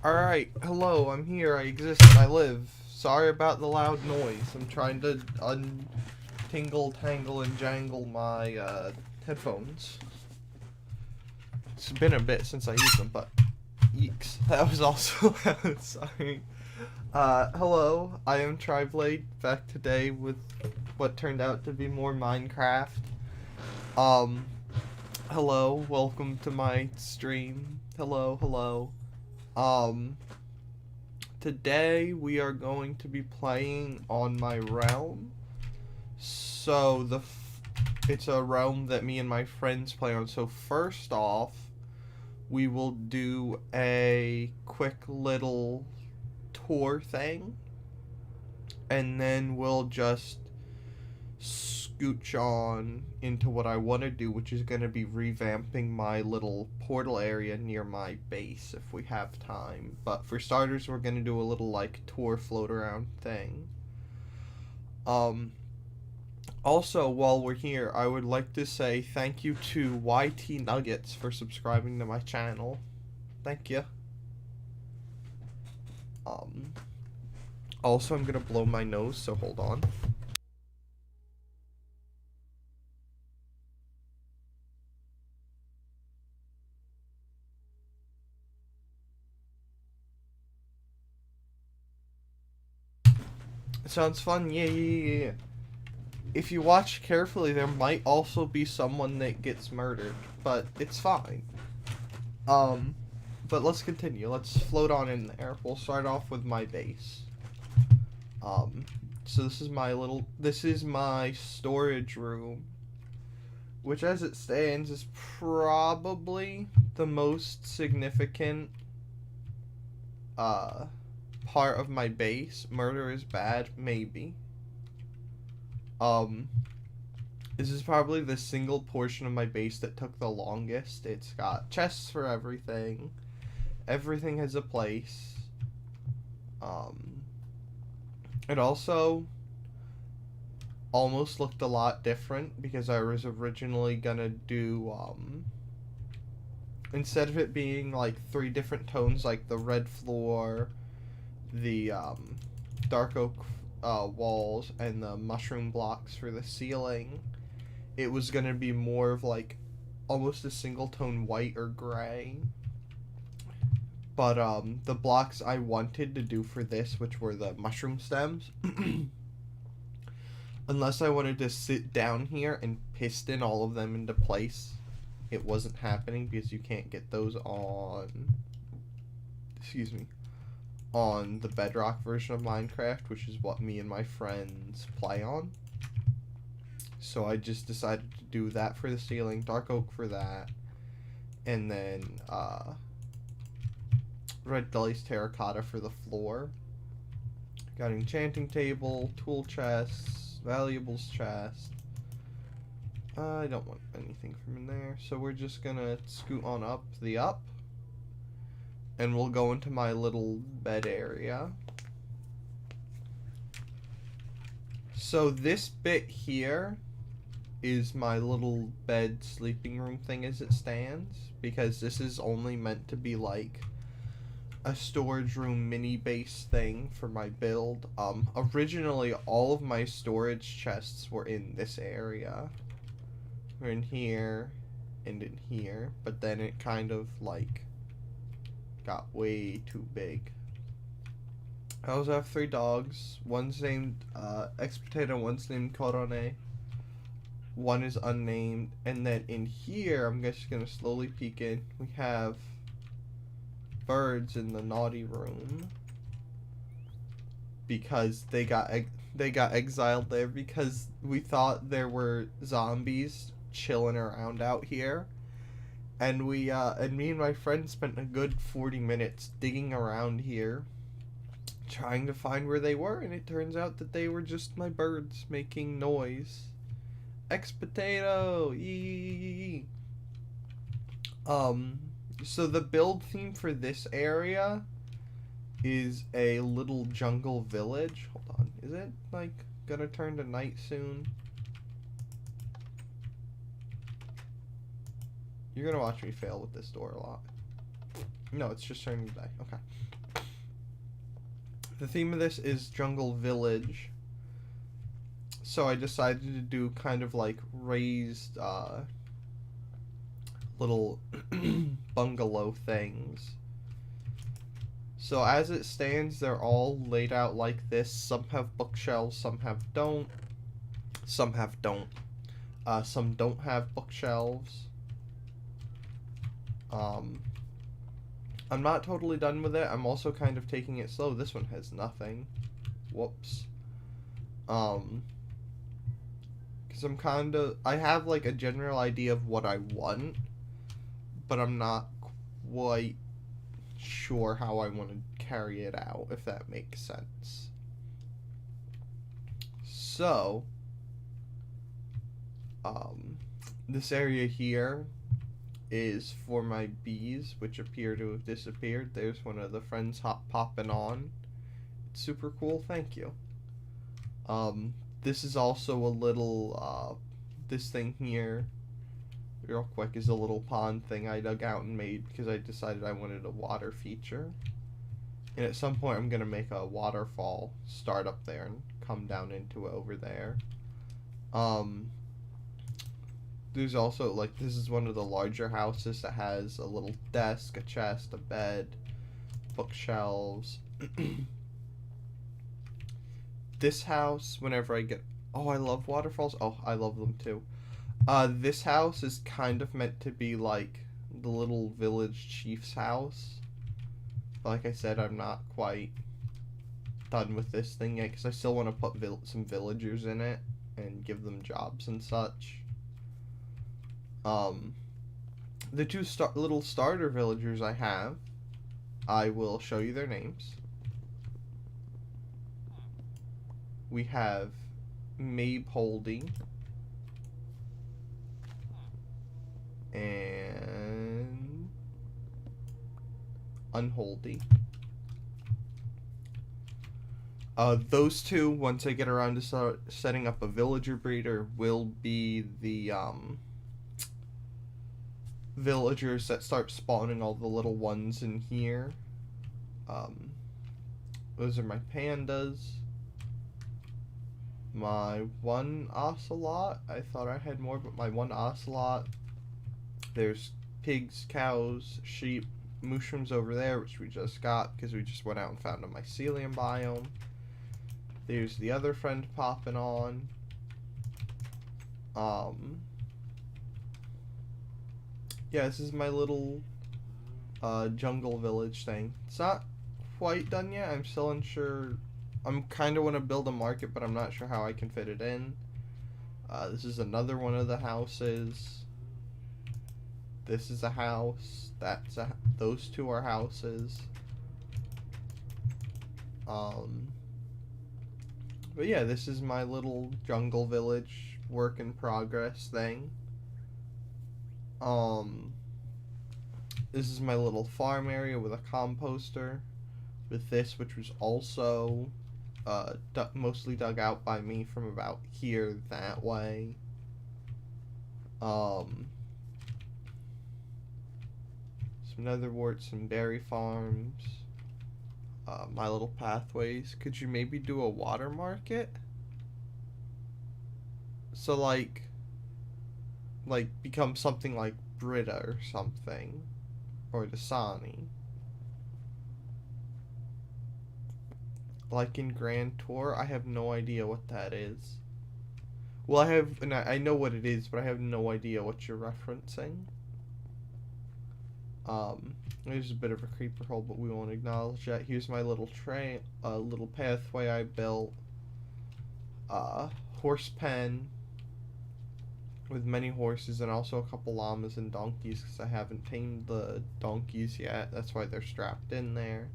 Alright, hello, I'm here, I exist, I live. Sorry about the loud noise. I'm trying to untingle, tangle, and jangle my headphones. It's been a bit since I used them, but yeeks. That was also loud, sorry. Hello, I am Triblade, back today with what turned out to be more Minecraft. Hello, welcome to my stream. Hello. Um, Today we are going to be playing on my realm. So it's a realm that me and my friends play on. So first off, we will do a quick little tour thing, and then we'll just scooch on into what I want to do, which is going to be revamping my little portal area near my base if we have time. But for starters, we're going to do a little like tour float around thing. Also, while we're here, I would like to say thank you to YT Nuggets for subscribing to my channel. Thank you. Also, I'm gonna blow my nose, so hold on. It sounds fun, yeah. If you watch carefully, there might also be someone that gets murdered, but it's fine. But let's continue. Let's float on in there. We'll start off with my base. So this is my storage room, which as it stands is probably the most significant, part of my base. Murder is bad, maybe. This is probably the single portion of my base that took the longest. It's got chests for everything. Everything has a place. It also almost looked a lot different because I was originally gonna do, instead of it being like 3 different tones, like the red floor, the, dark oak walls, and the mushroom blocks for the ceiling, it was gonna be more of like almost a single tone white or gray. But the blocks I wanted to do for this, which were the mushroom stems, unless I wanted to sit down here and piston all of them into place, it wasn't happening because you can't get those on, on the Bedrock version of Minecraft, which is what me and my friends play on. So I just decided to do that for the ceiling, dark oak for that, and then red glazed terracotta for the floor. Got an enchanting table, tool chests, valuables chest. I don't want anything from in there, so we're just gonna scoot on up the up, and we'll go into my little bed area. So this bit here is my little bed sleeping room thing as it stands, because this is only meant to be like a storage room mini base thing for my build. Originally all of my storage chests were in this area. We're in here and in here, but then it kind of like got way too big. I also have 3 dogs. One's named X-Potato, one's named Corone. One is unnamed. And then in here, I'm just gonna slowly peek in. We have birds in the naughty room because they got exiled there because we thought there were zombies chilling around out here, and me and my friend spent a good 40 minutes digging around here trying to find where they were, and it turns out that they were just my birds making noise. X-Potato! Yee! So the build theme for this area is a little jungle village. Hold on, is it like gonna turn to night soon? You're gonna watch me fail with this door a lot. No, it's just starting today. Okay. The theme of this is Jungle Village. So I decided to do kind of like raised little bungalow things. So as it stands, they're all laid out like this. Some have bookshelves, some have don't. Some have don't. Some don't have bookshelves. I'm not totally done with it. I'm also kind of taking it slow. This one has nothing. Whoops. Because I have like a general idea of what I want, but I'm not quite sure how I want to carry it out, if that makes sense. So, this area here is for my bees, which appear to have disappeared. There's one of the friends popping on. It's super cool, thank you. This is also a little, this thing here, real quick, is a little pond thing I dug out and made because I decided I wanted a water feature. And at some point I'm going to make a waterfall start up there and come down into it over there. There's also, like, this is one of the larger houses that has a little desk, a chest, a bed, bookshelves. This house, whenever I get... Oh, I love waterfalls. Oh, I love them too. This house is kind of meant to be like the little village chief's house. But like I said, I'm not quite done with this thing yet because I still want to put some villagers in it and give them jobs and such. The two little starter villagers I have, I will show you their names. We have Mabe Holdy and Unholdy. Those two, once I get around to start setting up a villager breeder, will be the villagers that start spawning all the little ones in here. Those are my pandas. My one ocelot. I thought I had more, but my one ocelot. There's pigs, cows, sheep, mushrooms over there, which we just got because we just went out and found a mycelium biome. There's the other friend popping on. Yeah, this is my little jungle village thing. It's not quite done yet. I'm still unsure. I'm kind of want to build a market, but I'm not sure how I can fit it in. This is another one of the houses. This is a house. Those two are houses. But yeah, this is my little jungle village work in progress thing. This is my little farm area with a composter. With this, which was also mostly dug out by me from about here that way. Some nether warts, some berry farms. My little pathways. Could you maybe do a water market? So like become something like Brita or something. Or Dasani. Like in Grand Tour, I have no idea what that is. Well, I know what it is, but I have no idea what you're referencing. There's a bit of a creeper hole, but we won't acknowledge that. Here's my little little pathway I built. Horse pen with many horses and also a couple llamas and donkeys because I haven't tamed the donkeys yet. That's why they're strapped in there.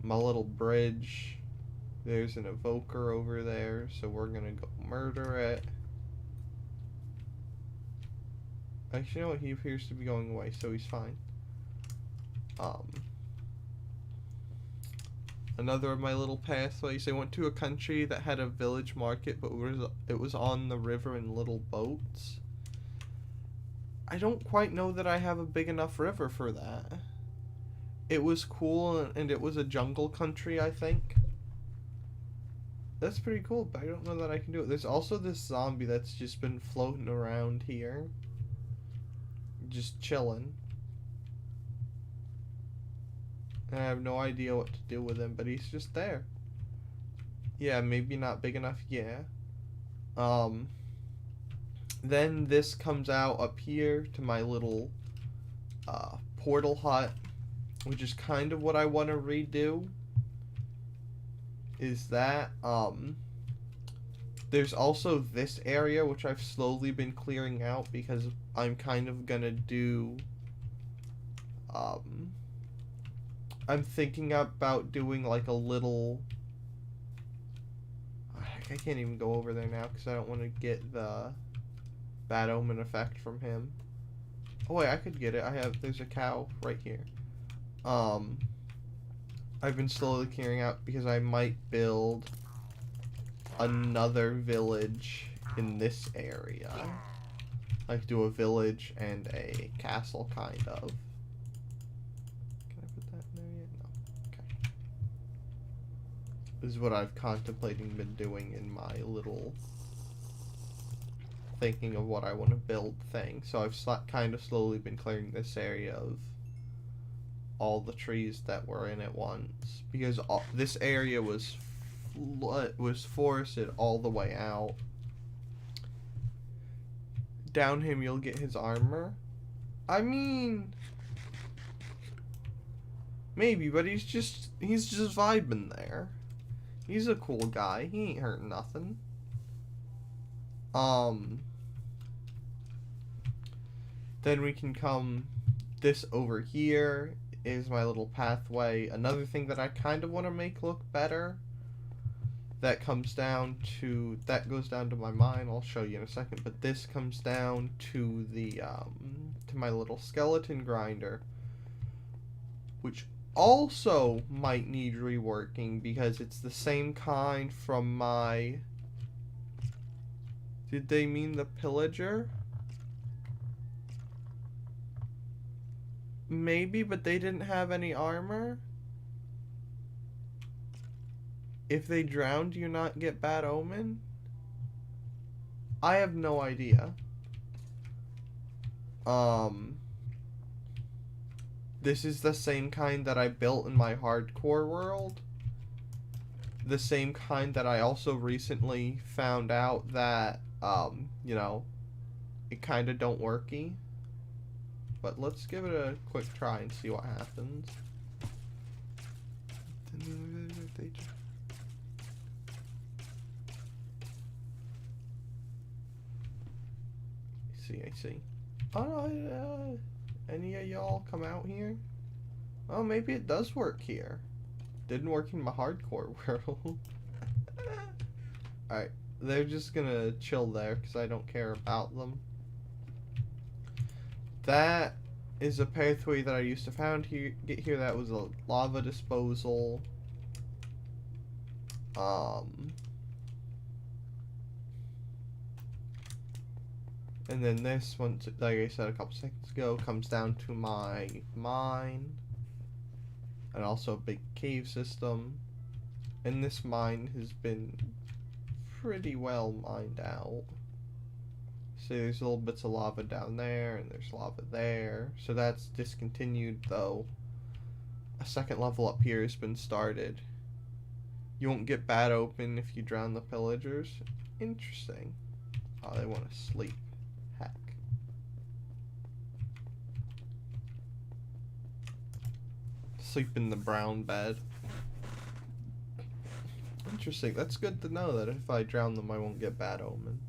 My little bridge. There's an evoker over there, so we're gonna go murder it. Actually, you know what? He appears to be going away, so he's fine. Another of my little pathways. I went to a country that had a village market, but it was on the river in little boats. I don't quite know that I have a big enough river for that. it was cool, and it was a jungle country, I think. That's pretty cool, but I don't know that I can do it. There's also this zombie that's just been floating around here. Just chilling. And I have no idea what to do with him, but he's just there. Yeah, maybe not big enough, yeah. Then this comes out up here to my little portal hut, which is kind of what I want to redo. Is that, there's also this area, which I've slowly been clearing out because I'm kind of gonna do, I'm thinking about doing like a little, I can't even go over there now because I don't want to get the bad omen effect from him. Oh wait, I could get it. There's a cow right here. I've been slowly clearing out because I might build another village in this area. Like do a village and a castle, kind of. Can I put that in there yet? No. Okay. This is what I've contemplating been doing in my little thinking of what I want to build thing. So I've kind of slowly been clearing this area of all the trees that were in it once, because this area was forested all the way out. Down him, you'll get his armor. I mean, maybe, but he's just vibing there. He's a cool guy. He ain't hurting nothing. Then we can come this over here is my little pathway. Another thing that I kind of want to make look better, that goes down to my mine. I'll show you in a second, but this comes down to the to my little skeleton grinder, which also might need reworking because it's the same kind from my, did they mean the pillager? Maybe, but they didn't have any armor. If they drowned, do you not get bad omen? I have no idea. This is the same kind that I built in my hardcore world. The same kind that I also recently found out that, you know, it kind of don't worky. But let's give it a quick try and see what happens. I see. Oh, any of y'all come out here? Oh, maybe it does work here. Didn't work in my hardcore world. Alright, they're just gonna chill there because I don't care about them. That is a pathway that I used to get here. That was a lava disposal. And then this one, like I said a couple seconds ago, comes down to my mine. And also a big cave system. And this mine has been pretty well mined out. So there's little bits of lava down there, and there's lava there. So that's discontinued, though. A second level up here has been started. You won't get bad open if you drown the pillagers. Interesting. Oh, they want to sleep. Heck. Sleep in the brown bed. Interesting. That's good to know that if I drown them, I won't get bad omen.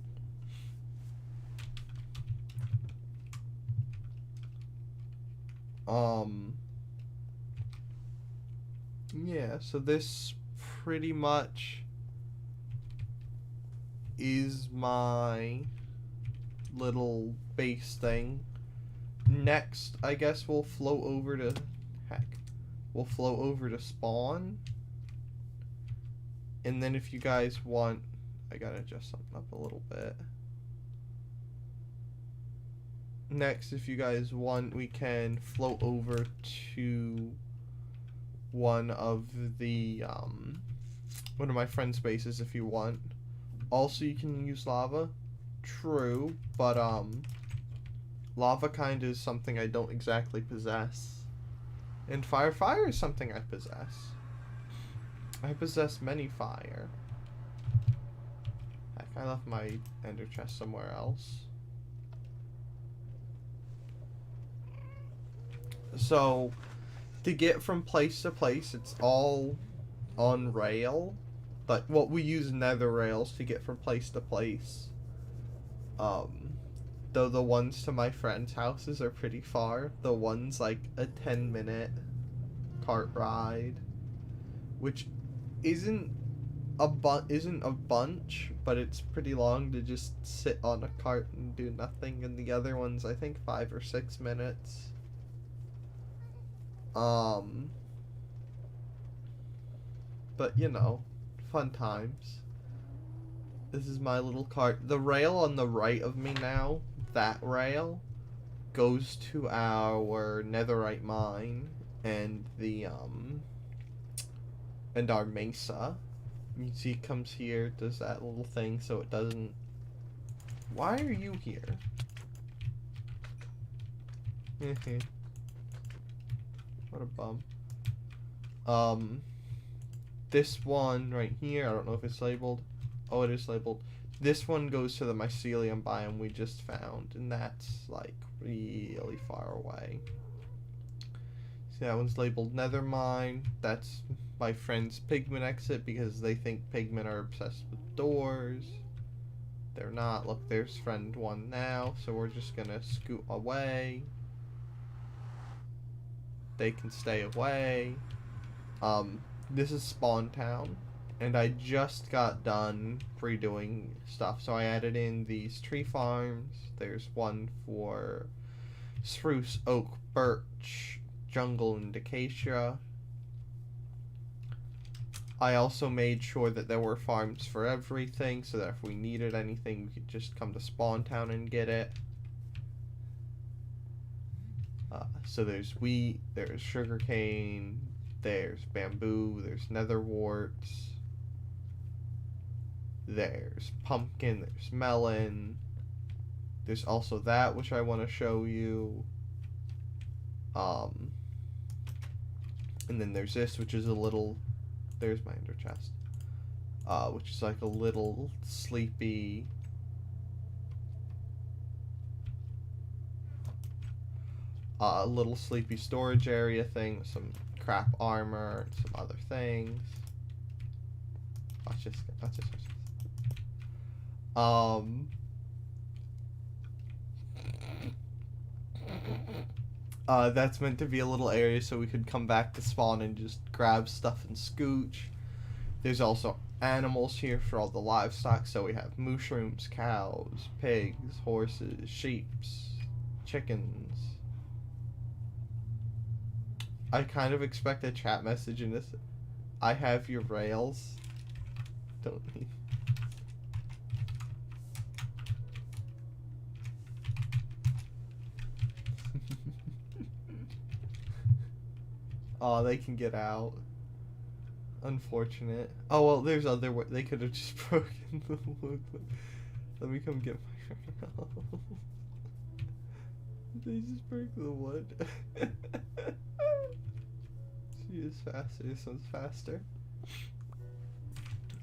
Yeah, so this pretty much is my little base thing. Next, I guess we'll float over to, we'll float over to spawn. And then if you guys want, I gotta adjust something up a little bit. Next, if you guys want, we can float over to one of the one of my friend's bases if you want. Also, you can use lava. True, but lava kind is something I don't exactly possess. And fire is something I possess. I possess many fire. Heck, I left my ender chest somewhere else. So, to get from place to place, it's all on rail. But what we use nether rails to get from place to place. Though the ones to my friends' houses are pretty far. The one's like a 10-minute cart ride, which isn't a bunch, but it's pretty long to just sit on a cart and do nothing. And the other one's I think 5 or 6 minutes. But you know, fun times. This is my little cart. The rail on the right of me now, that rail, goes to our netherite mine and and our mesa. You see it comes here, does that little thing so it doesn't... Why are you here? What a bum. This one right here, I don't know if it's labeled. Oh, it is labeled. This one goes to the mycelium biome we just found, and that's like really far away. See, that one's labeled nether mine. That's my friend's pigment exit because they think pigment are obsessed with doors. They're not. Look, there's friend one now, so we're just gonna scoot away. They can stay away. This is Spawn Town, and I just got done redoing stuff, so I added in these tree farms. There's one for spruce, oak, birch, jungle, and acacia. I also made sure that there were farms for everything, so that if we needed anything, we could just come to Spawn Town and get it. So there's wheat, there's sugarcane, there's bamboo, there's nether warts, there's pumpkin, there's melon, there's also that which I want to show you, and then there's this which is a little, there's my ender chest, which is like a little sleepy storage area thing with some crap armor and some other things. Watch this. That's meant to be a little area so we could come back to spawn and just grab stuff and scooch. There's also animals here for all the livestock, so we have mushrooms, cows, pigs, horses, sheeps, chickens. I kind of expect a chat message in this. I have your rails. Don't need. Oh, they can get out. Unfortunate. Oh well, there's other way. They could have just broken the wood. Let me come get my rail. They just broke the wood. She is faster. This one's faster.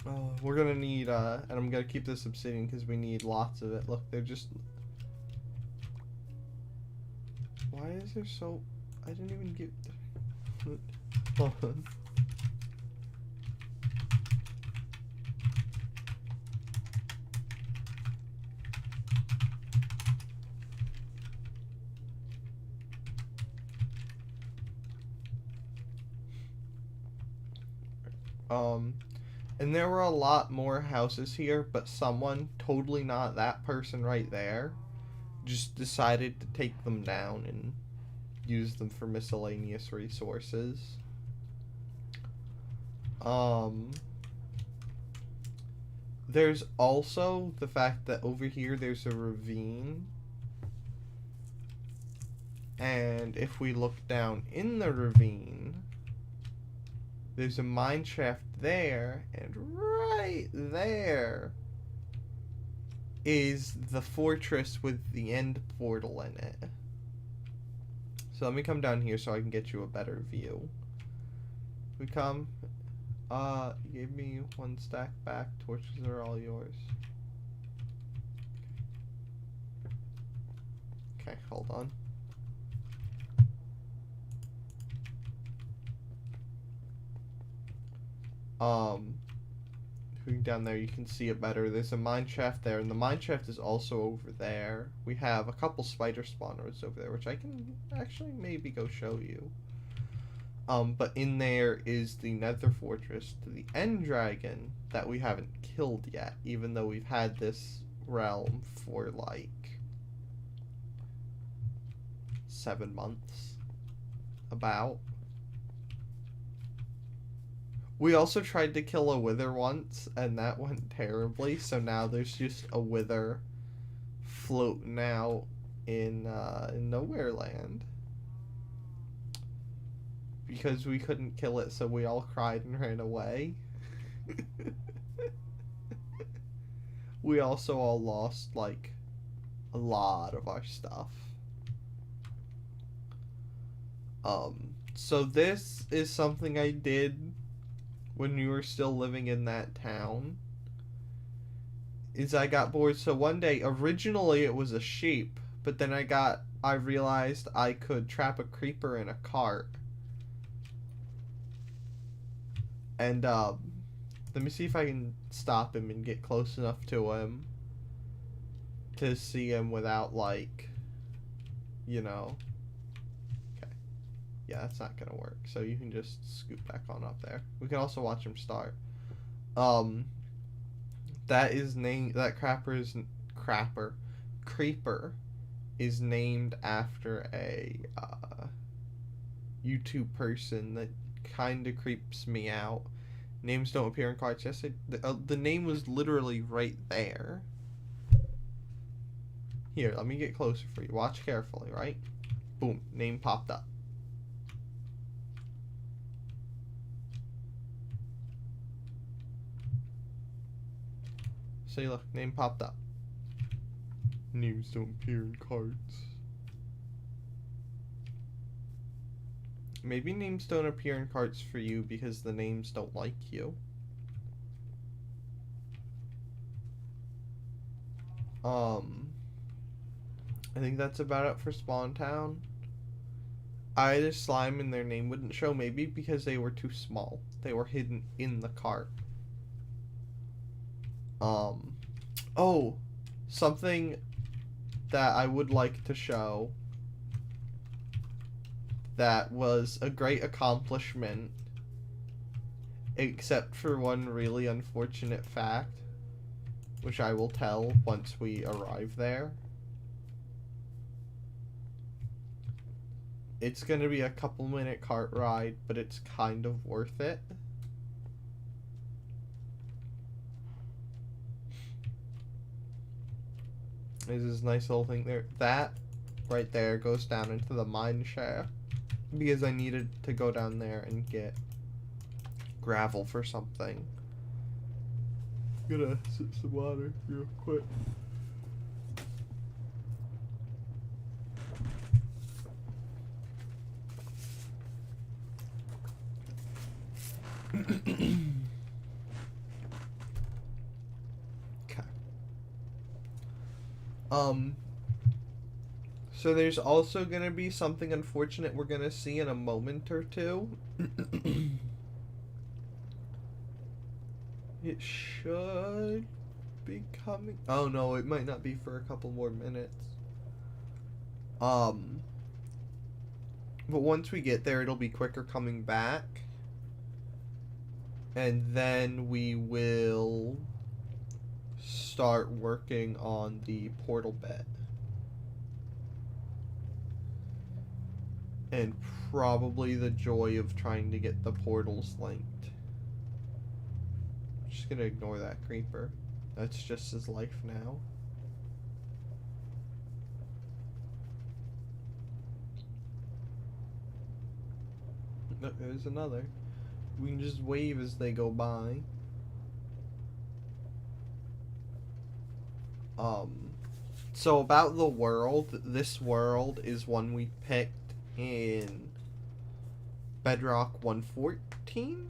Oh, we're gonna need, and I'm gonna keep this obsidian because we need lots of it. Look, they're just... Why is there so... I didn't even get... Hold on. And there were a lot more houses here, but someone, totally not that person right there, just decided to take them down and use them for miscellaneous resources. There's also the fact that over here there's a ravine. And if we look down in the ravine, There's a mine shaft there, and right there is the fortress with the end portal in it. So let me come down here so I can get you a better view. We come. You gave me 1 stack back. Torches are all yours. Okay, hold on. Looking down there, you can see it better. There's a mine shaft there, and the mine shaft is also over there. We have a couple spider spawners over there, which I can actually maybe go show you. But in there is the Nether Fortress to the End Dragon that we haven't killed yet, even though we've had this realm for like 7 months. About. We also tried to kill a wither once, and that went terribly, so now there's just a wither floating out in nowhere land. Because we couldn't kill it, so we all cried and ran away. We also all lost, like, a lot of our stuff. So this is something I did when you were still living in that town, is I got bored. So one day, originally it was a sheep, but then I realized I could trap a creeper in a cart. And let me see if I can stop him and get close enough to him to see him without, like, you know. Yeah, that's not gonna work. So you can just scoot back on up there. We can also watch him start. That is named, that creeper is named after a YouTube person that kind of creeps me out. Names don't appear in cards. Yes, the name was literally right there. Here, let me get closer for you. Watch carefully, right? Boom, name popped up. See, look, name popped up. Names don't appear in cards. Maybe names don't appear in cards for you because the names don't like you. I think that's about it for Spawn Town. I had a slime and their name wouldn't show, maybe because they were too small. They were hidden in the cart. Oh, something that I would like to show that was a great accomplishment, except for one really unfortunate fact, which I will tell once we arrive there. It's gonna be a couple-minute cart ride, but it's kind of worth it. There's this nice little thing there. That right there goes down into the mine shaft because I needed to go down there and get gravel for something. I'm gonna sip some water real quick. So there's also gonna be something unfortunate we're gonna see in a moment or two. It should be coming. Oh no, it might not be for a couple more minutes. But once we get there, it'll be quicker coming back. And then we will start working on the portal bit. And probably the joy of trying to get the portals linked. I'm just gonna ignore that creeper. That's just his life now. Look, there's another. We can just wave as they go by. So about the world, this world is one we picked in Bedrock 114?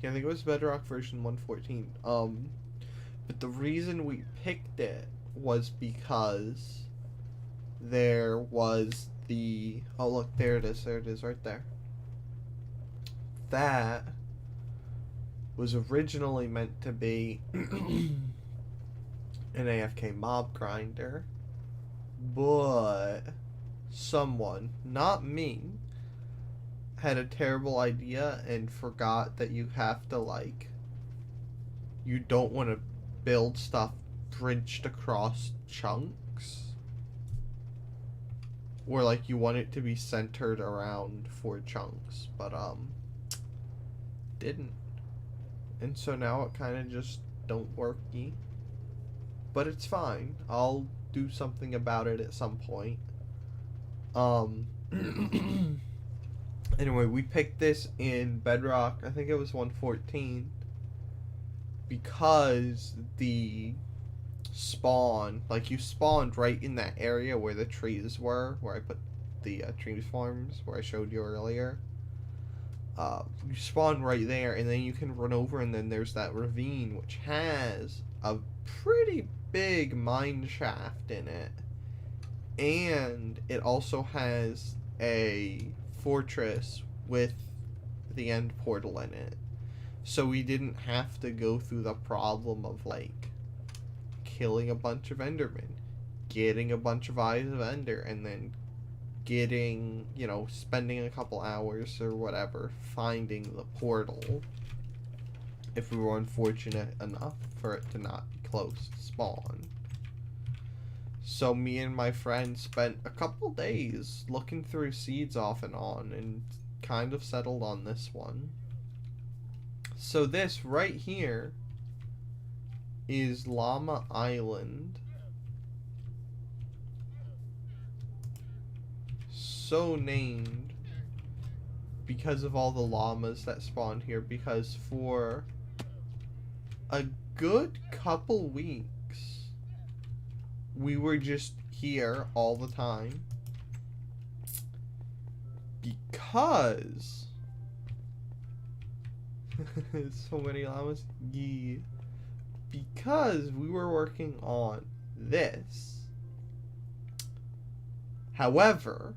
Yeah, I think it was Bedrock version 114. But the reason we picked it was because there was the... Oh, look, there it is right there. That was originally meant to be an AFK mob grinder, but someone, not me, had a terrible idea and forgot that you have to, like, you don't want to build stuff bridged across chunks, or like you want it to be centered around 4 chunks, but didn't. And so now it kind of just don't worky. But it's fine. I'll do something about it at some point. Anyway, we picked this in Bedrock, I think it was 114, because the spawn, like you spawned right in that area where the trees were, where I put the tree farms, where I showed you earlier. You spawn right there, and then you can run over, and then there's that ravine, which has a pretty big mine shaft in it. And it also has a fortress with the end portal in it. So we didn't have to go through the problem of, like, killing a bunch of Endermen, getting a bunch of Eyes of Ender, and then getting, you know, spending a couple hours or whatever finding the portal if we were unfortunate enough for it to not be close to spawn. So me and my friend spent a couple days looking through seeds off and on and kind of settled on this one. So this right here is Llama Island. So named because of all the llamas that spawned here, because for a good couple weeks we were just here all the time because so many llamas. Yeah. Because we were working on this. However,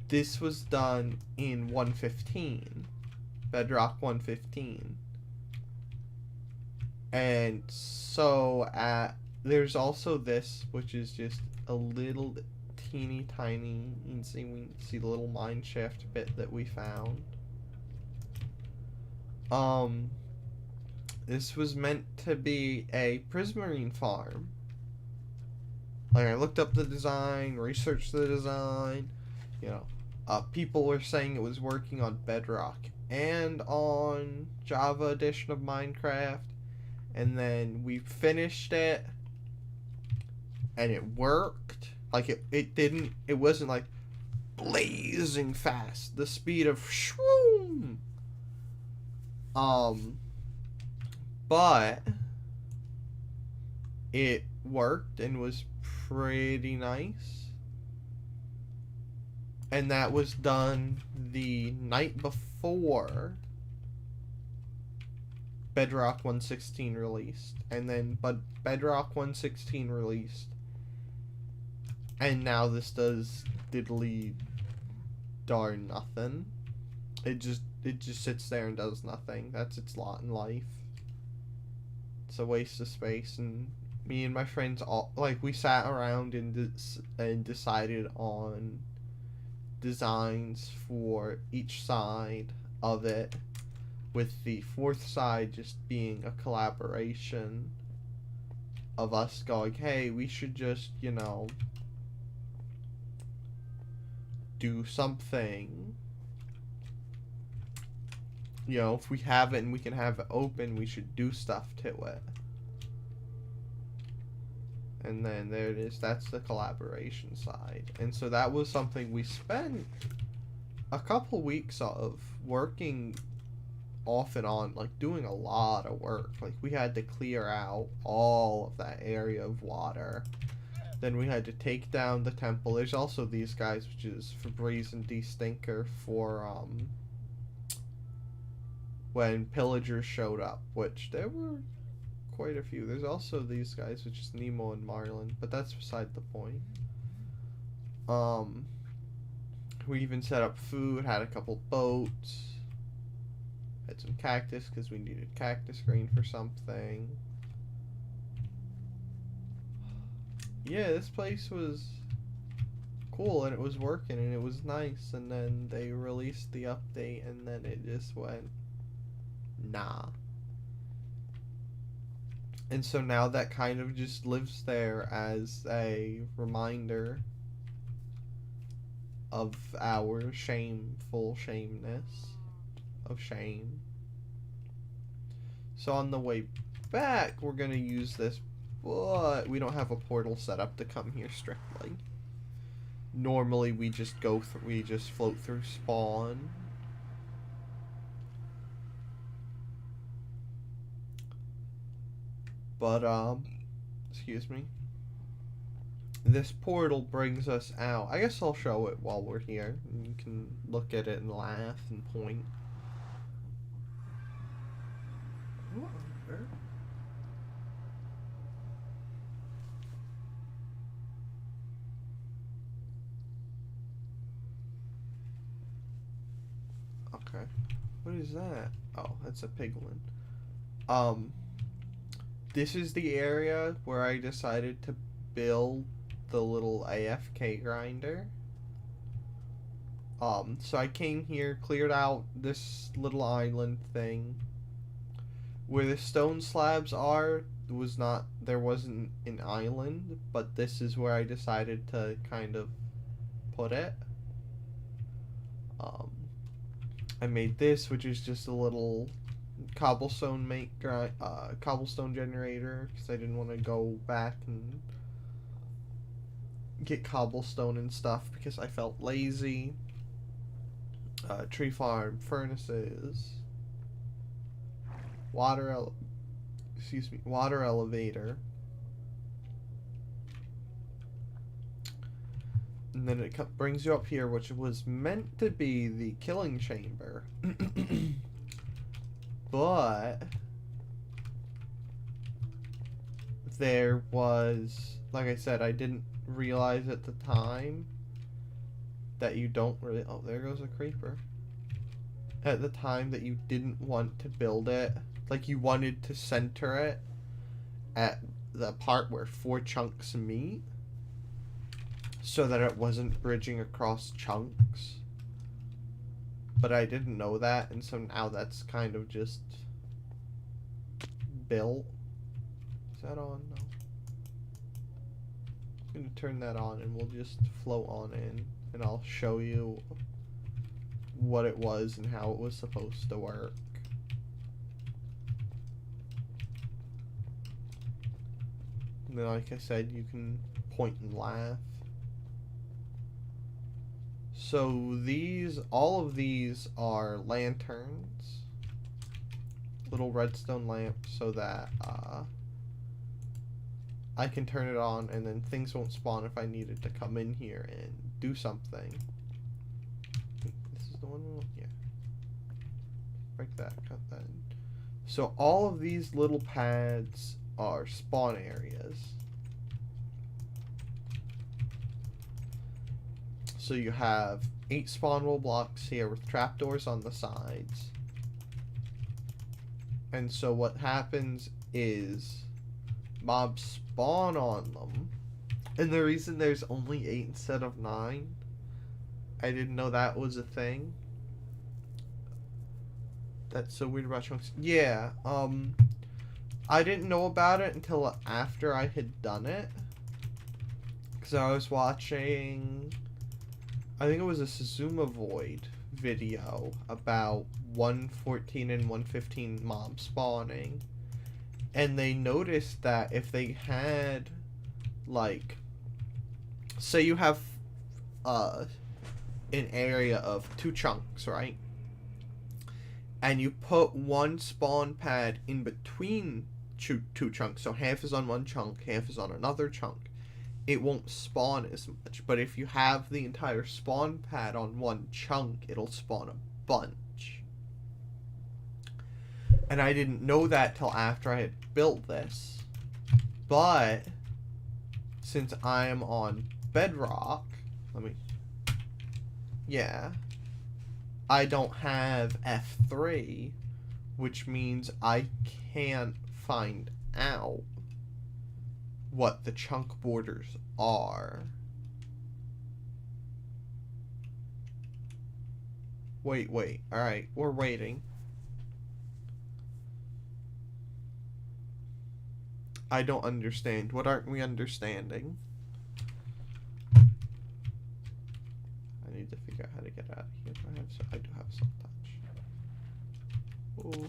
this was done in 115, Bedrock 115. And so there's also this, which is just a little teeny tiny, we can see the little mine shaft bit that we found. This was meant to be a Prismarine farm. Like, I looked up the design, researched the design, you know. People were saying it was working on Bedrock and on Java edition of Minecraft, and then we finished it, and it worked. Like, it wasn't like blazing fast, the speed of shwoom. But it worked and was pretty nice. And that was done the night before Bedrock 116 released. And then, but Bedrock 116 released. And now this does diddly darn nothing. It just sits there and does nothing. That's its lot in life. It's a waste of space, and me and my friends all, like, we sat around and decided on designs for each side of it, with the 4th side just being a collaboration of us going, hey, we should just, you know, do something. You know, if we have it and we can have it open, we should do stuff to it. And then there it is. That's the collaboration side. And so that was something we spent a couple weeks of working off and on, like doing a lot of work. Like we had to clear out all of that area of water. Then we had to take down the temple. There's also these guys, which is Febreze and D-Stinker for when pillagers showed up, which there were quite a few. There's also these guys, which is Nemo and Marlin, but that's beside the point. We even set up food, had a couple boats, had some cactus because we needed cactus green for something. Yeah, this place was cool and it was working and it was nice, and then they released the update and then it just went nah. And so now that kind of just lives there as a reminder of our shameful shameness of shame. So on the way back, we're gonna use this, but we don't have a portal set up to come here strictly. Normally we just go through, we just float through spawn. But excuse me. This portal brings us out. I guess I'll show it while we're here. You can look at it and laugh and point. Okay. What is that? Oh, that's a piglin. This is the area where I decided to build the little AFK grinder. So I came here, cleared out this little island thing. Where the stone slabs are, there wasn't an island, but this is where I decided to kind of put it. I made this, which is just a little cobblestone cobblestone generator, because I didn't want to go back and get cobblestone and stuff because I felt lazy. Tree farm, furnaces, water elevator, and then it brings you up here, which was meant to be the killing chamber. But there was, like I said, I didn't realize at the time that you don't really, oh, there goes a creeper. At the time that you didn't want to build it, like you wanted to center it at the part where 4 chunks meet, so that it wasn't bridging across chunks. But I didn't know that, and so now that's kind of just built. Is that on? No. I'm gonna turn that on and we'll just float on in, and I'll show you what it was and how it was supposed to work. And then, like I said, you can point and laugh. So all of these are lanterns, little redstone lamps, so that I can turn it on and then things won't spawn if I needed to come in here and do something. This is the one, yeah. Break that, cut that. So all of these little pads are spawn areas. So you have 8 spawnable blocks here with trapdoors on the sides. And so what happens is mobs spawn on them. And the reason there's only 8 instead of 9, I didn't know that was a thing. That's so weird about chunks. Yeah, I didn't know about it until after I had done it. Because I was watching, I think it was a Suzuma Void video about 114 and 115 mob spawning, and they noticed that if they had like, say you have an area of 2 chunks, right? And you put one spawn pad in between two chunks, so half is on one chunk, half is on another chunk. It won't spawn as much, but if you have the entire spawn pad on one chunk, it'll spawn a bunch. And I didn't know that till after I had built this. But since I am on Bedrock, I don't have F3, which means I can't find out what the chunk borders are. Wait. Alright, we're waiting. I don't understand. What aren't we understanding? I need to figure out how to get out of here. I do have some touch. Oh.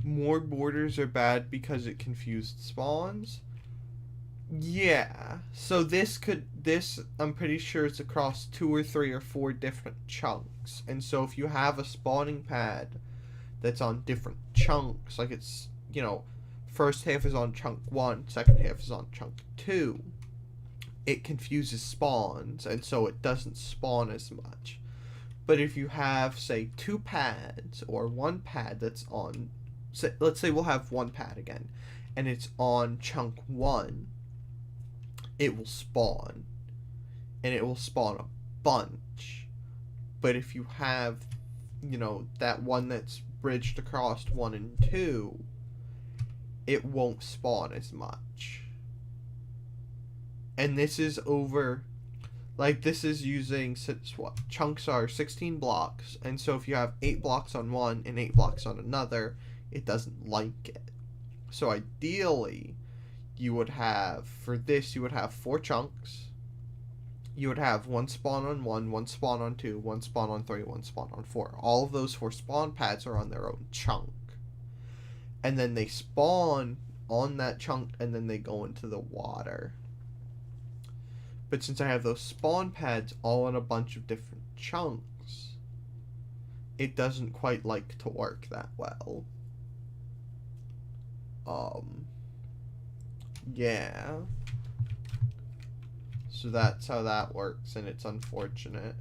More borders are bad because it confused spawns. Yeah. So this I'm pretty sure it's across 2 or 3 or 4 different chunks. And so if you have a spawning pad that's on different chunks, like it's, you know, first half is on chunk 1, second half is on chunk 2, it confuses spawns, and so it doesn't spawn as much. But if you have, say, 2 pads or 1 pad that's on, let's say we'll have 1 pad again, and it's on chunk 1, it will spawn, and it will spawn a bunch. But if you have, you know, that one that's bridged across 1 and 2, it won't spawn as much. And this is over, like, this is using, since what, chunks are 16 blocks, and so if you have 8 blocks on one and 8 blocks on another, it doesn't like it. So ideally, you would have, for this, you would have 4 chunks. You would have 1 spawn on 1, 1 spawn on 2, 1 spawn on 3, 1 spawn on 4. All of those 4 spawn pads are on their own chunk. And then they spawn on that chunk, and then they go into the water. But since I have those spawn pads all on a bunch of different chunks, it doesn't quite like to work that well. Yeah. So that's how that works, and it's unfortunate.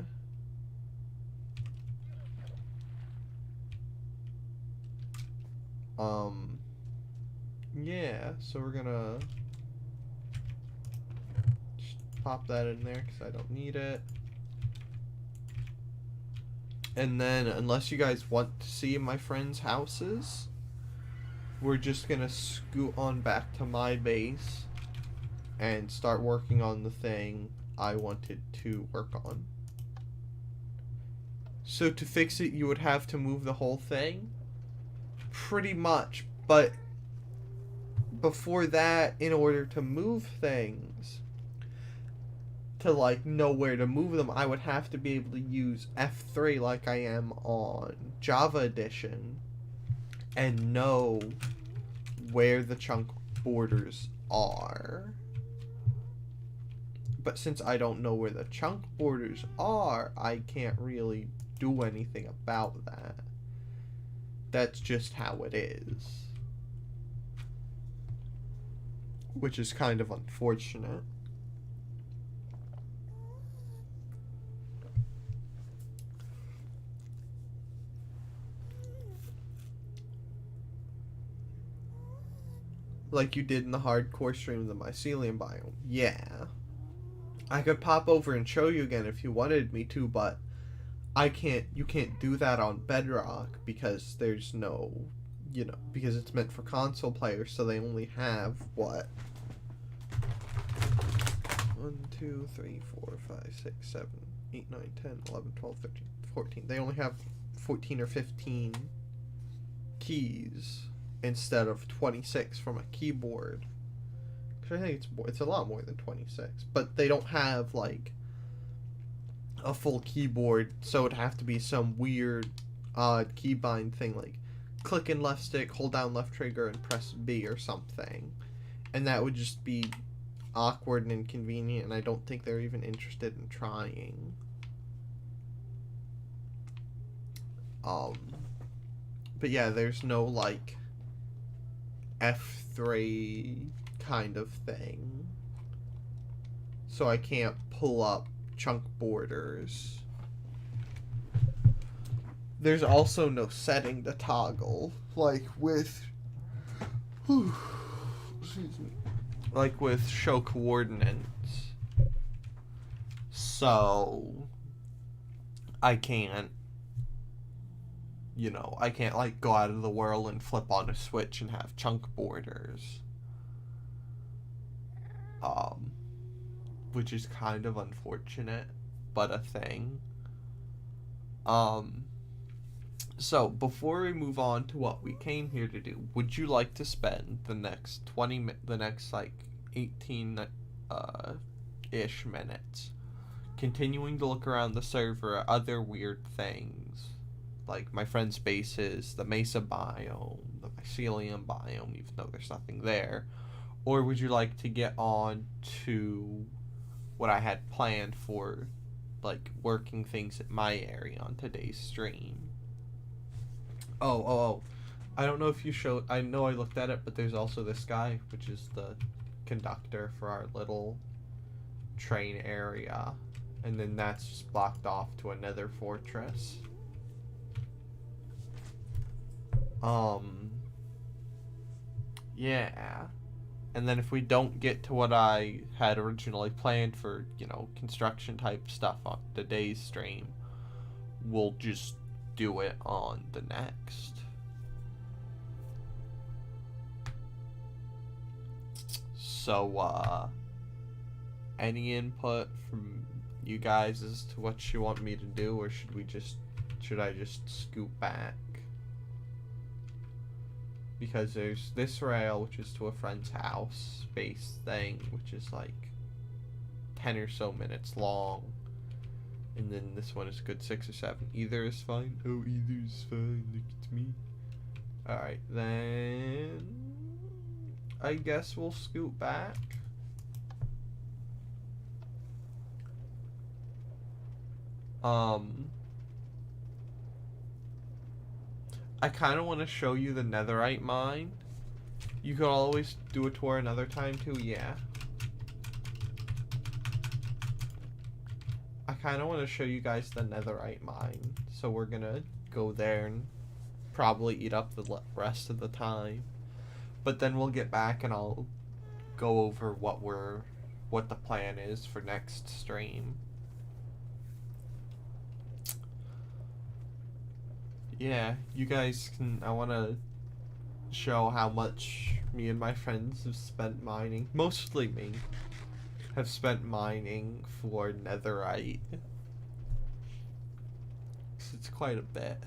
Yeah, so we're gonna just pop that in there because I don't need it. And then, unless you guys want to see my friends' houses, we're just gonna scoot on back to my base and start working on the thing I wanted to work on. So to fix it, you would have to move the whole thing? Pretty much, but before that, in order to move things, to like know where to move them, I would have to be able to use F3 like I am on Java Edition and know where the chunk borders are. But since I don't know where the chunk borders are, I can't really do anything about that. That's just how it is. Which is kind of unfortunate. Like you did in the hardcore stream of the mycelium biome. Yeah. I could pop over and show you again if you wanted me to, but you can't do that on Bedrock because there's no, you know, because it's meant for console players, so they only have, what? 1, 2, 3, 4, 5, 6, 7, 8, 9, 10, 11, 12, 13, 14. They only have 14 or 15 keys instead of 26 from a keyboard. Because I think it's a lot more than 26. But they don't have, like, a full keyboard, so it'd have to be some weird odd keybind thing like click and left stick, hold down left trigger and press B or something. And that would just be awkward and inconvenient, and I don't think they're even interested in trying. But yeah, there's no like F3 kind of thing. So I can't pull up chunk borders. There's also no setting to toggle, like with excuse me, like with show coordinates. So I can't, I can't like go out of the world and flip on a switch and have chunk borders. Which is kind of unfortunate, but a thing. So, before we move on to what we came here to do, would you like to spend the next 18 ish minutes continuing to look around the server at other weird things, like my friend's bases, the Mesa biome, the Mycelium biome, even though there's nothing there? Or would you like to get on to what I had planned for, like, working things at my area on today's stream? Oh. I don't know if you showed. I know I looked at it, but there's also this guy, which is the conductor for our little train area. And then that's just blocked off to another fortress. Yeah. And then if we don't get to what I had originally planned for, construction type stuff on today's stream, we'll just do it on the next. So, any input from you guys as to what you want me to do, or should I just scoot back? Because there's this rail, which is to a friend's house base thing, which is like 10 or so minutes long. And then this one is a good 6 or 7. Either is fine. Oh, either is fine. Look at me. Alright, then I guess we'll scoot back. I kind of want to show you the netherite mine. You could always do a tour another time too, yeah. I kind of want to show you guys the netherite mine. So we're gonna go there and probably eat up the rest of the time. But then we'll get back and I'll go over what the plan is for next stream. Yeah, you guys can. I want to show how much me and my friends have spent mining. Mostly me have spent mining for netherite. It's quite a bit.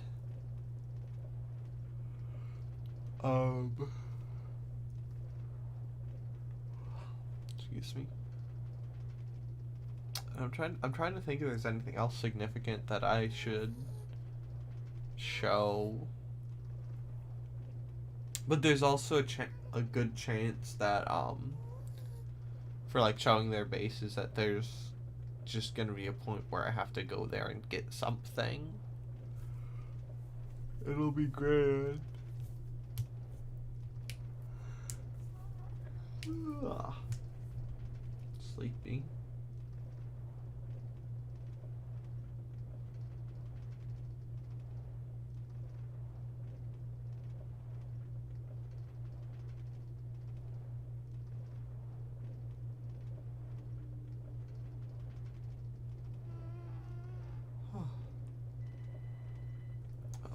Excuse me. I'm trying to think if there's anything else significant that I should show. But there's also a good chance that for like showing their bases, that there's just gonna be a point where I have to go there and get something. It'll be grand. Sleepy.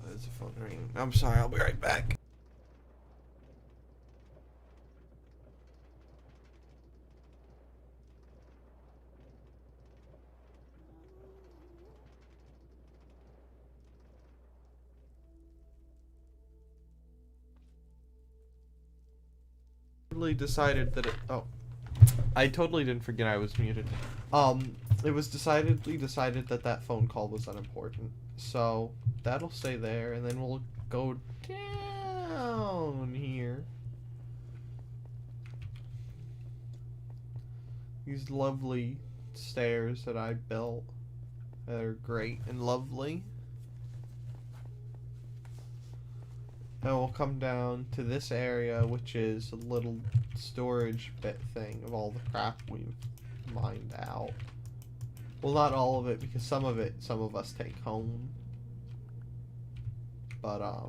There's a phone ring. I'm sorry, I'll be right back. Decided that I totally didn't forget I was muted. it was decidedly decided that that phone call was unimportant. So that'll stay there, and then we'll go down here. These lovely stairs that I built that are great and lovely. And we'll come down to this area, which is a little storage bit thing of all the crap we've mined out. Well, not all of it, because some of us take home. But,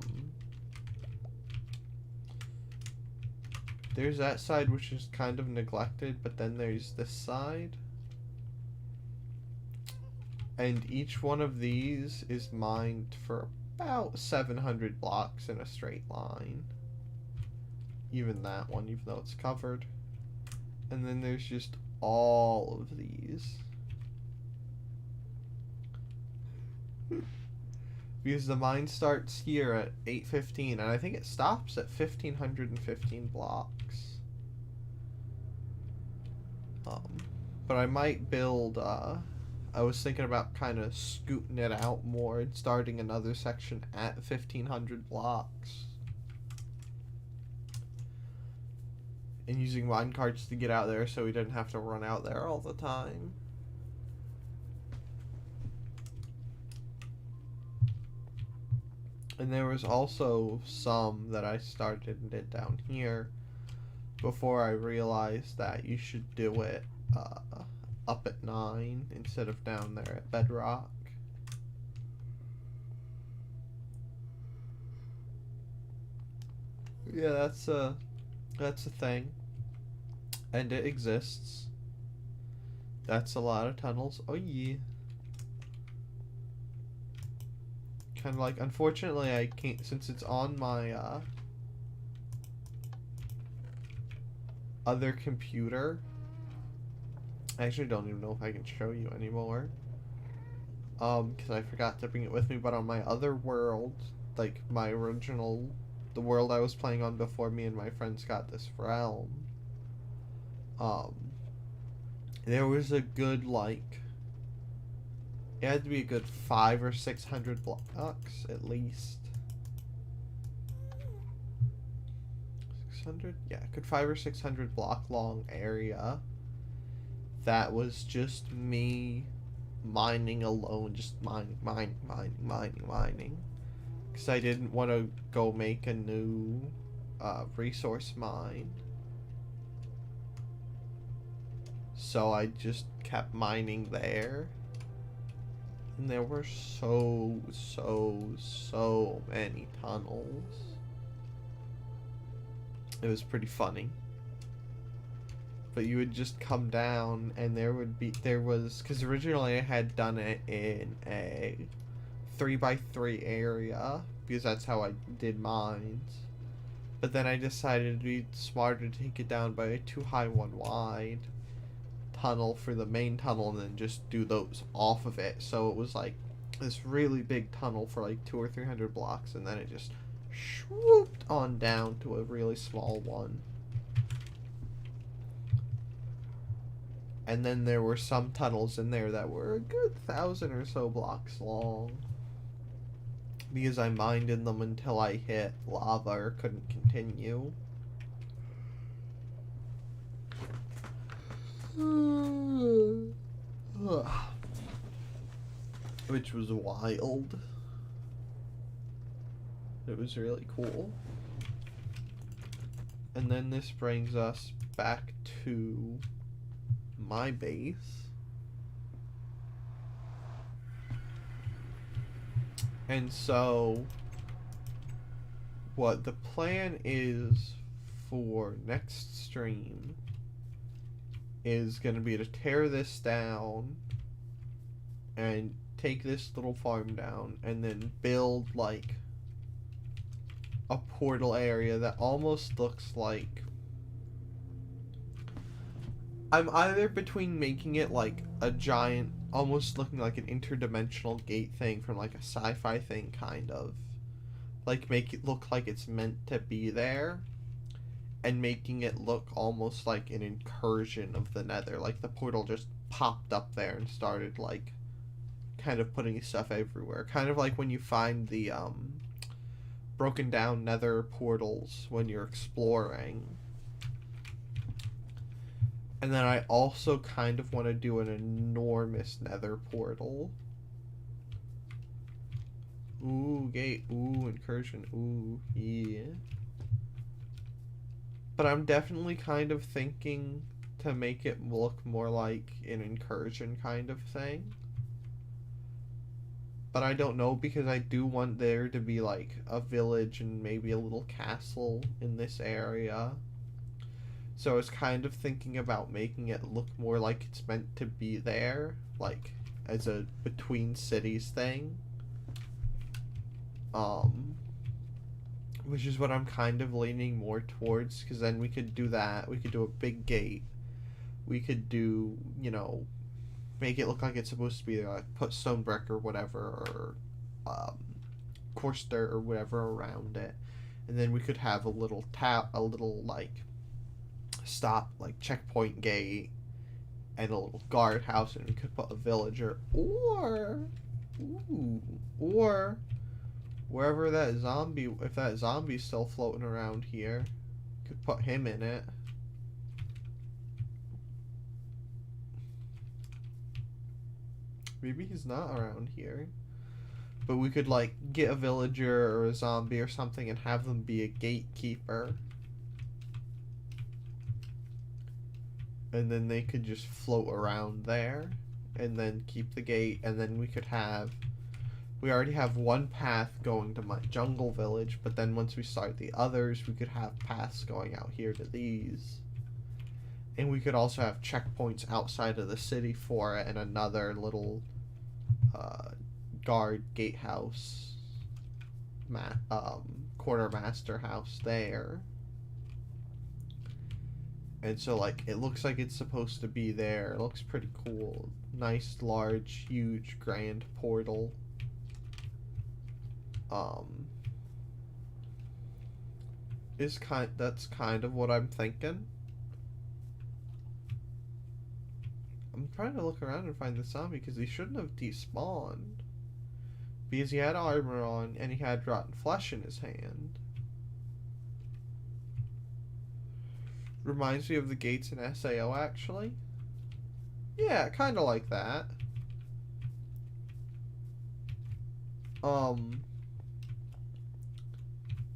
there's that side which is kind of neglected, but then there's this side. And each one of these is mined for about 700 blocks in a straight line. Even that one, even though it's covered. And then there's just all of these. Because the mine starts here at 815, and I think it stops at 1515 blocks. But I might build, I was thinking about kind of scooting it out more and starting another section at 1500 blocks. And using minecarts to get out there so we didn't have to run out there all the time. And there was also some that I started and did down here before I realized that you should do it up at 9 instead of down there at bedrock. Yeah, that's a thing. And it exists. That's a lot of tunnels. Oh yeah. Kind of like, unfortunately I can't, since it's on my other computer. I actually don't even know if I can show you anymore. Because I forgot to bring it with me, but on my other world, like my original, the world I was playing on before me and my friends got this realm, there was a good, like, it had to be a good 500 or 600 blocks at least. 600? Yeah, a good 500 or 600 block long area that was just me mining alone, just mining. Because I didn't want to go make a new resource mine. So I just kept mining there. And there were so many tunnels. It was pretty funny. But you would just come down and there was, because originally I had done it in a 3x3 area, because that's how I did mines. But then I decided it'd be smarter to take it down by a 2 high 1 wide tunnel for the main tunnel and then just do those off of it. So it was like this really big tunnel for like 200 or 300 blocks, and then it just swooped on down to a really small one. And then there were some tunnels in there that were a good 1,000 or so blocks long, because I mined in them until I hit lava or couldn't continue. Which was wild. It was really cool. And then this brings us back to my base. And so what the plan is for next stream is going to be to tear this down and take this little farm down and then build like a portal area that almost looks like, I'm either between making it like a giant, almost looking like an interdimensional gate thing from like a sci-fi thing, kind of like make it look like it's meant to be there, and making it look almost like an incursion of the nether. Like the portal just popped up there and started like kind of putting stuff everywhere. Kind of like when you find the broken down nether portals when you're exploring. And then I also kind of want to do an enormous nether portal. Ooh, gate. Ooh, incursion. Ooh, yeah. But I'm definitely kind of thinking to make it look more like an incursion kind of thing. But I don't know, because I do want there to be like a village and maybe a little castle in this area. So I was kind of thinking about making it look more like it's meant to be there, like as a between cities thing. Which is what I'm kind of leaning more towards, because then we could do that. We could do a big gate. We could do, you know, make it look like it's supposed to be there, like put stone brick or whatever, or coarse dirt or whatever around it. And then we could have a little like stop, like checkpoint gate, and a little guardhouse, and we could put a villager, or wherever that zombie, if that zombie's still floating around here, could put him in it. Maybe he's not around here. But we could like get a villager or a zombie or something and have them be a gatekeeper. And then they could just float around there and then keep the gate, and then we already have one path going to my jungle village, but then once we start the others, we could have paths going out here to these. And we could also have checkpoints outside of the city for it, and another little guard gatehouse, quartermaster house there. And so like it looks like it's supposed to be there. It looks pretty cool. Nice, large, huge, grand portal. That's kind of what I'm thinking. I'm trying to look around and find the zombie, because he shouldn't have despawned, because he had armor on and he had rotten flesh in his hand. Reminds me of the gates in SAO, actually. Yeah, kind of like that.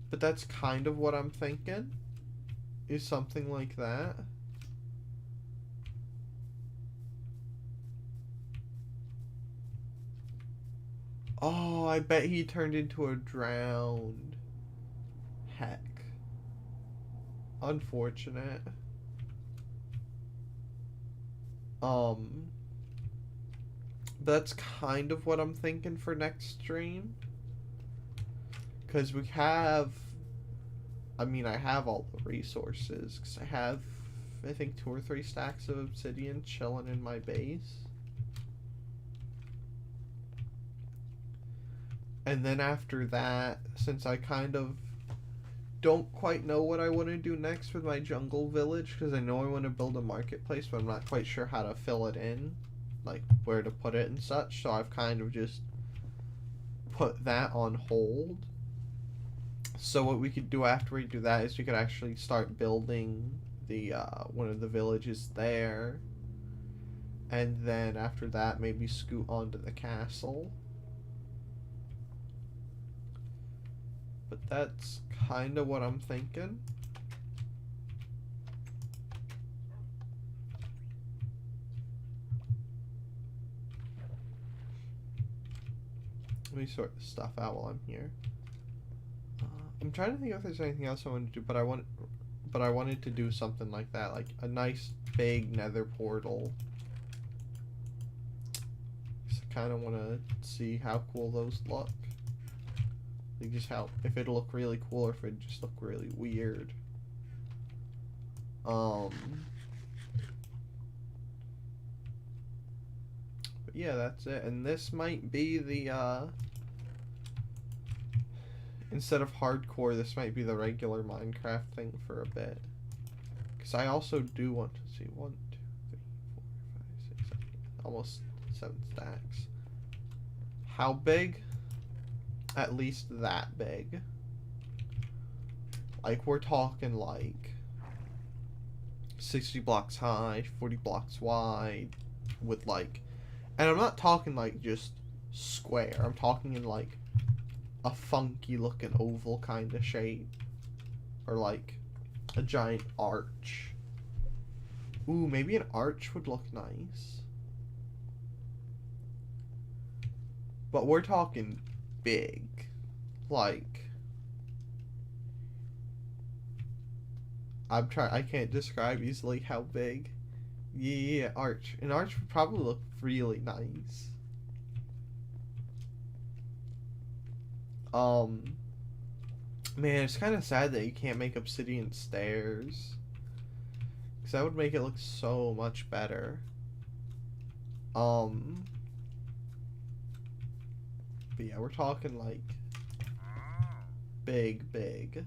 But that's kind of what I'm thinking, is something like that. Oh, I bet he turned into a drowned. Heck. Unfortunate. That's kind of what I'm thinking for next stream. Because we have, I mean, I have all the resources, because I have, I think, 2 or 3 stacks of obsidian chilling in my base. And then after that, since I kind of don't quite know what I want to do next with my jungle village, because I know I want to build a marketplace, but I'm not quite sure how to fill it in, like where to put it and such, so I've kind of just put that on hold. So what we could do after we do that is we could actually start building the one of the villages there, and then after that maybe scoot onto the castle. But that's kind of what I'm thinking. Let me sort this stuff out while I'm here. I'm trying to think if there's anything else I want to do, but I wanted to do something like that, like a nice big nether portal. So I kind of want to see how cool those look. Like just how, if it'll look really cool or if it just look really weird. But yeah, that's it. And this might be the instead of hardcore, this might be the regular Minecraft thing for a bit. Because I also do want to see 1, 2, 3, 4, 5, 6, 7, almost 7 stacks. How big? At least that big. Like, we're talking like 60 blocks high, 40 blocks wide, with like, and I'm not talking like just square, I'm talking in like a funky looking oval kind of shape, or like a giant arch. Ooh, maybe an arch would look nice. But we're talking big. Like, I can't describe easily how big. Yeah, arch. An arch would probably look really nice. Man, it's kind of sad that you can't make obsidian stairs. Because that would make it look so much better. But yeah, we're talking like big.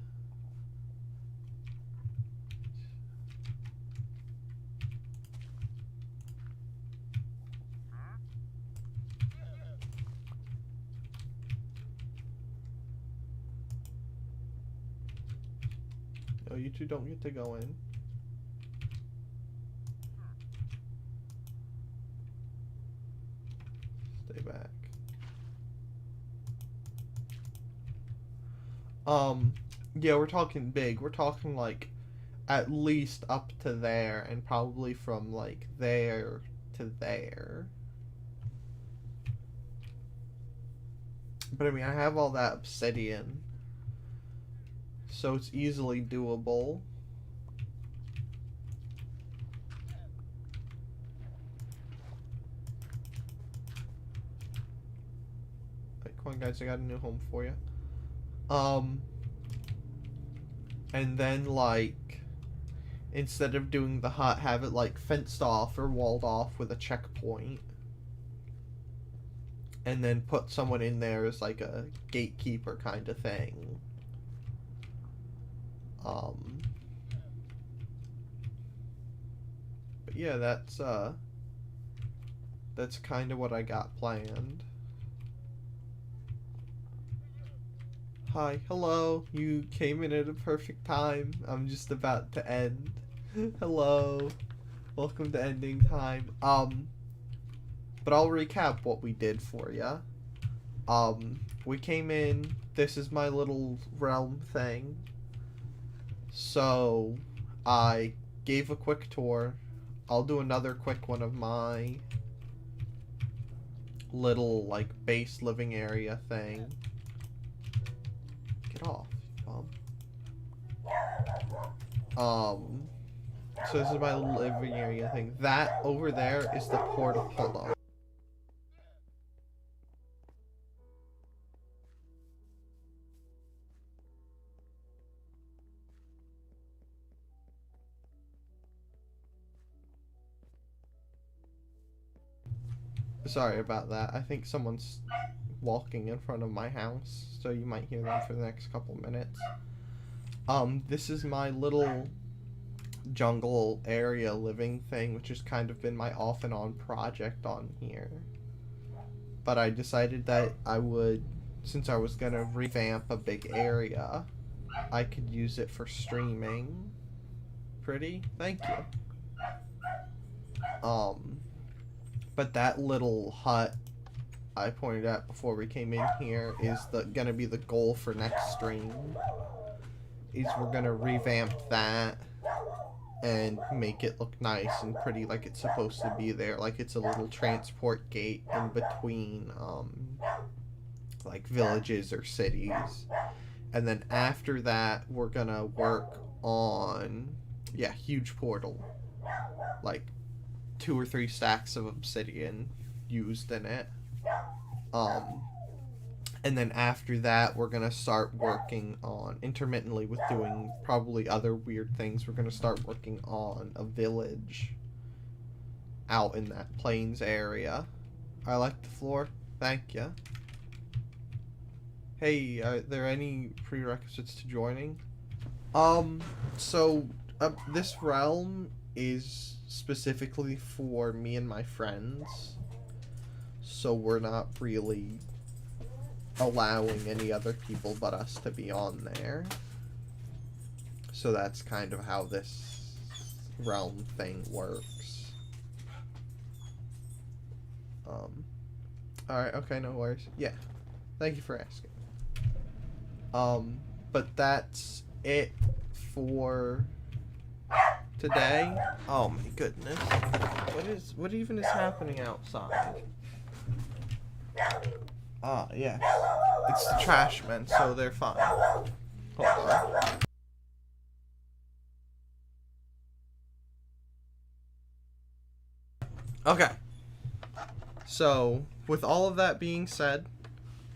No, you two don't get to go in. Stay back. Yeah, we're talking big. We're talking like at least up to there, and probably from like there to there. But I mean, I have all that obsidian, so it's easily doable. Like, come on guys, I got a new home for you. And then like, instead of doing the hut, have it like fenced off or walled off with a checkpoint. And then put someone in there as like a gatekeeper kind of thing. But yeah, that's kind of what I got planned. Hi, hello. You came in at a perfect time. I'm just about to end. Hello. Welcome to ending time. But I'll recap what we did for ya. We came in. This is my little realm thing. So, I gave a quick tour. I'll do another quick one of my little, like, base living area thing. Get off, bum. So this is my little living area thing. That over there is the portal. Hold on. Sorry about that. I think someone's walking in front of my house, so you might hear them for the next couple minutes. This is my little jungle area living thing, which has kind of been my off and on project on here. But I decided that I would, since I was gonna revamp a big area, I could use it for streaming. Pretty? Thank you. But that little hut I pointed out before we came in here is gonna be the goal for next stream. Is we're gonna revamp that and make it look nice and pretty like it's supposed to be there. Like it's a little transport gate in between like villages or cities. And then after that we're gonna work on, yeah, huge portal. Like 2 or 3 stacks of obsidian used in it. And then after that, we're going to start working on, intermittently with doing probably other weird things, we're going to start working on a village out in that plains area. I like the floor. Thank you. Hey, are there any prerequisites to joining? So This realm is specifically for me and my friends, so we're not really allowing any other people but us to be on there. So that's kind of how this realm thing works. Alright, okay, no worries. Yeah. Thank you for asking. But that's it for today. Oh my goodness. What even is happening outside? Ah, yeah. It's the trash men, so they're fine. Hold on. Okay. So, with all of that being said,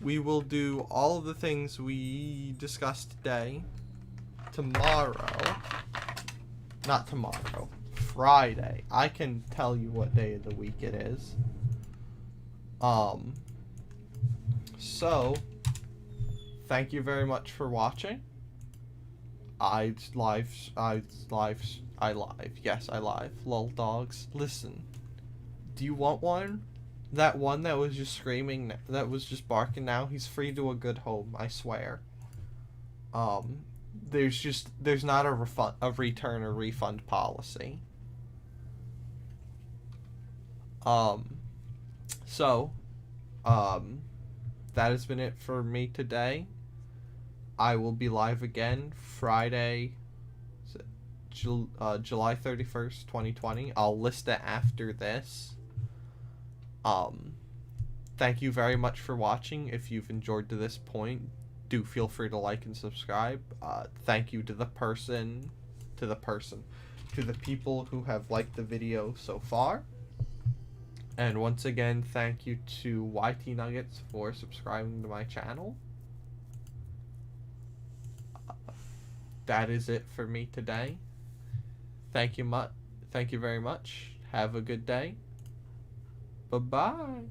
we will do all of the things we discussed today tomorrow. Not tomorrow. Friday. I can tell you what day of the week it is. So, thank you very much for watching. Yes, I live. Lol dogs. Listen. Do you want one? That one that was just screaming, that was just barking now, he's free to a good home, I swear. There's not a return or refund policy. So, that has been it for me today. I will be live again Friday, July 31st, 2020. I'll list it after this. Thank you very much for watching. If you've enjoyed to this point, do feel free to like and subscribe. Thank you to the people who have liked the video so far. And once again, thank you to YT Nuggets for subscribing to my channel. That is it for me today. Thank you very much. Have a good day. Bye-bye.